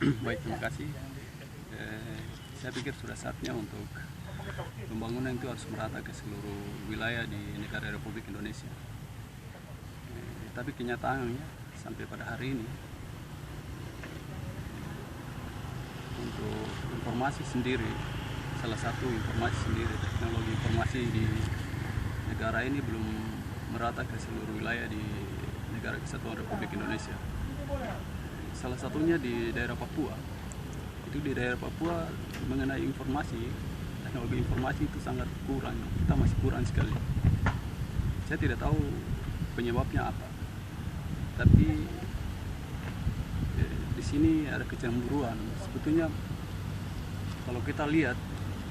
Baik, terima kasih. Saya pikir sudah saatnya untuk pembangunan itu harus merata ke seluruh wilayah di negara Republik Indonesia. Tapi kenyataannya sampai pada hari ini, untuk informasi sendiri, salah satu informasi sendiri, teknologi informasi di negara ini belum merata ke seluruh wilayah di negara Kesatuan Republik Indonesia. Salah satunya di daerah Papua. Itu di daerah Papua mengenai informasi, teknologi informasi itu sangat kurang. Kita masih kurang sekali. Saya tidak tahu penyebabnya apa. Tapi di sini ada kecemburuan. Sebetulnya kalau kita lihat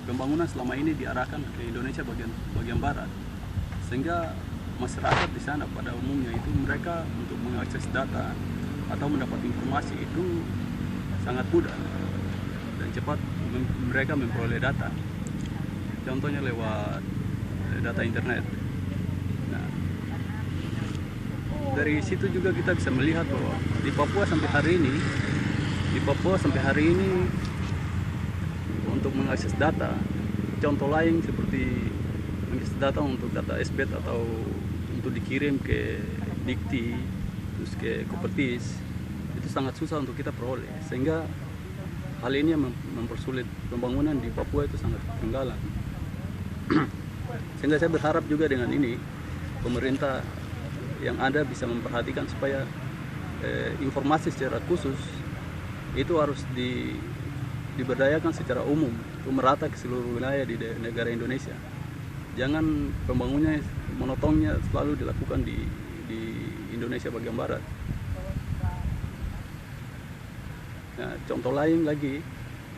pembangunan selama ini diarahkan ke Indonesia bagian barat, sehingga masyarakat di sana pada umumnya itu mereka untuk mengakses data atau mendapat informasi itu sangat mudah dan cepat mereka memperoleh data. Contohnya lewat data internet. Nah, dari situ juga kita bisa melihat bahwa di Papua sampai hari ini untuk mengakses data, contoh lain seperti mengakses data untuk data SBET atau untuk dikirim ke Dikti, terus ke Kopertis, itu sangat susah untuk kita peroleh, sehingga hal ini mempersulit pembangunan di Papua itu sangat ketinggalan. Sehingga saya berharap juga dengan ini pemerintah yang ada bisa memperhatikan supaya informasi secara khusus itu harus diberdayakan secara umum, merata ke seluruh wilayah di negara Indonesia. Jangan pembangunannya monotonnya selalu dilakukan di Indonesia bagian barat. Nah, contoh lain lagi,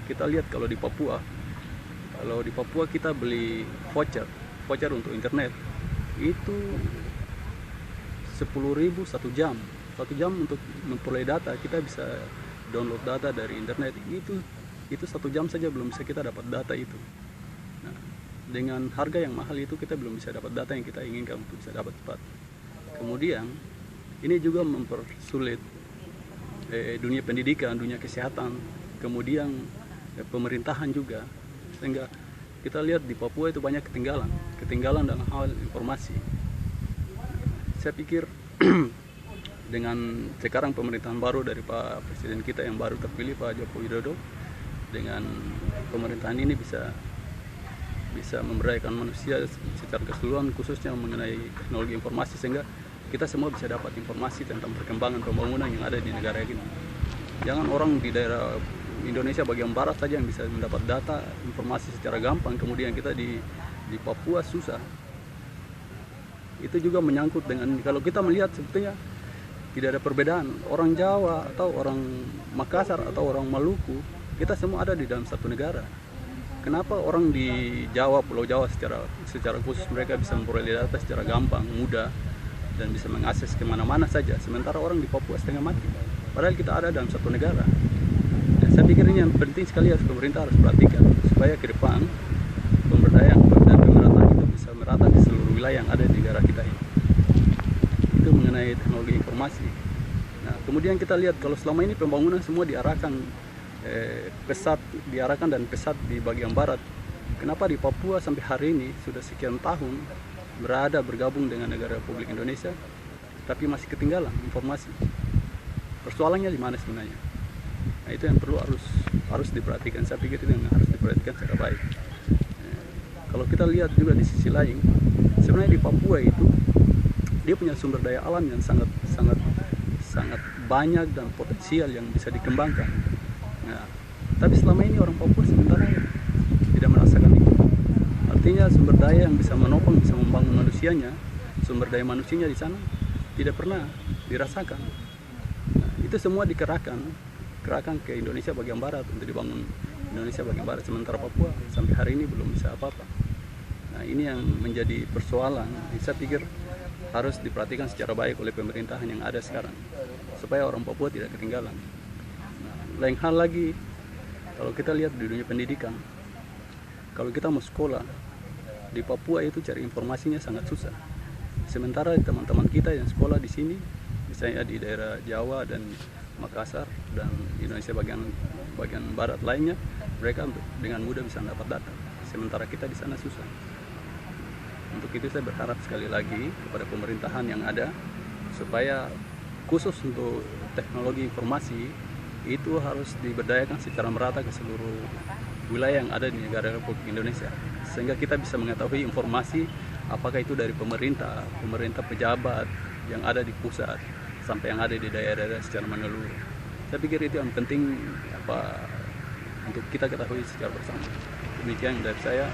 kita lihat kalau di Papua kita beli voucher untuk internet itu 10.000 1 jam untuk memperoleh data. Kita bisa download data dari internet, itu 1 jam saja belum bisa kita dapat data itu. Nah, dengan harga yang mahal itu kita belum bisa dapat data yang kita inginkan untuk bisa dapat cepat. Kemudian ini juga mempersulit dunia pendidikan, dunia kesehatan, kemudian pemerintahan juga, sehingga kita lihat di Papua itu banyak ketinggalan dalam hal informasi. Saya pikir dengan sekarang pemerintahan baru dari Pak Presiden kita yang baru terpilih, Pak Joko Widodo, dengan pemerintahan ini bisa memberdayakan manusia secara keseluruhan, khususnya mengenai teknologi informasi, sehingga kita semua bisa dapat informasi tentang perkembangan pembangunan yang ada di negara ini. Jangan orang di daerah Indonesia bagian barat saja yang bisa mendapat data informasi secara gampang, kemudian kita di Papua susah. Itu juga menyangkut dengan, kalau kita melihat sebetulnya tidak ada perbedaan orang Jawa atau orang Makassar atau orang Maluku, kita semua ada di dalam satu negara. Kenapa orang di Jawa, Pulau Jawa secara khusus mereka bisa memperoleh data secara gampang, mudah, dan bisa mengakses kemana-mana saja, sementara orang di Papua setengah mati, padahal kita ada dalam satu negara. Dan saya pikir ini yang penting sekali, pemerintah harus perhatikan supaya ke depan pemberdayaan dan pemerataan itu bisa merata di seluruh wilayah yang ada di negara kita ini. Itu mengenai teknologi informasi. Nah, kemudian kita lihat kalau selama ini pembangunan semua diarahkan pesat di bagian barat. Kenapa di Papua sampai hari ini sudah sekian tahun bergabung dengan negara Republik Indonesia, tapi masih ketinggalan informasi? Persoalannya di mana sebenarnya? Nah, itu yang perlu harus diperhatikan. Saya pikir itu yang harus diperhatikan secara baik. Kalau kita lihat juga di sisi lain, sebenarnya di Papua itu dia punya sumber daya alam yang sangat banyak dan potensial yang bisa dikembangkan. Nah, tapi selama ini orang Papua sementara tidak merasakan itu. Artinya sumber daya yang bisa menopang, bisa membangun manusianya, sumber daya manusianya di sana tidak pernah dirasakan. Nah, itu semua dikerahkan ke Indonesia bagian barat untuk dibangun Indonesia bagian barat, sementara Papua sampai hari ini belum bisa apa-apa. Nah, ini yang menjadi persoalan. Saya pikir harus diperhatikan secara baik oleh pemerintahan yang ada sekarang supaya orang Papua tidak ketinggalan. Nah, lain hal lagi, kalau kita lihat di dunia pendidikan, kalau kita mau sekolah di Papua itu cari informasinya sangat susah. Sementara teman-teman kita yang sekolah di sini, misalnya di daerah Jawa dan Makassar dan Indonesia bagian barat lainnya, mereka dengan mudah bisa dapat data. Sementara kita di sana susah. Untuk itu saya berharap sekali lagi kepada pemerintahan yang ada supaya khusus untuk teknologi informasi itu harus diberdayakan secara merata ke seluruh wilayah yang ada di negara Republik Indonesia, sehingga kita bisa mengetahui informasi apakah itu dari pemerintah pejabat yang ada di pusat sampai yang ada di daerah-daerah secara menyeluruh. Saya pikir itu yang penting untuk kita ketahui secara bersama. Demikian dari saya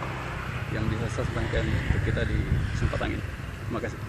yang bisa saya sampaikan untuk kita di kesempatan ini. Terima kasih.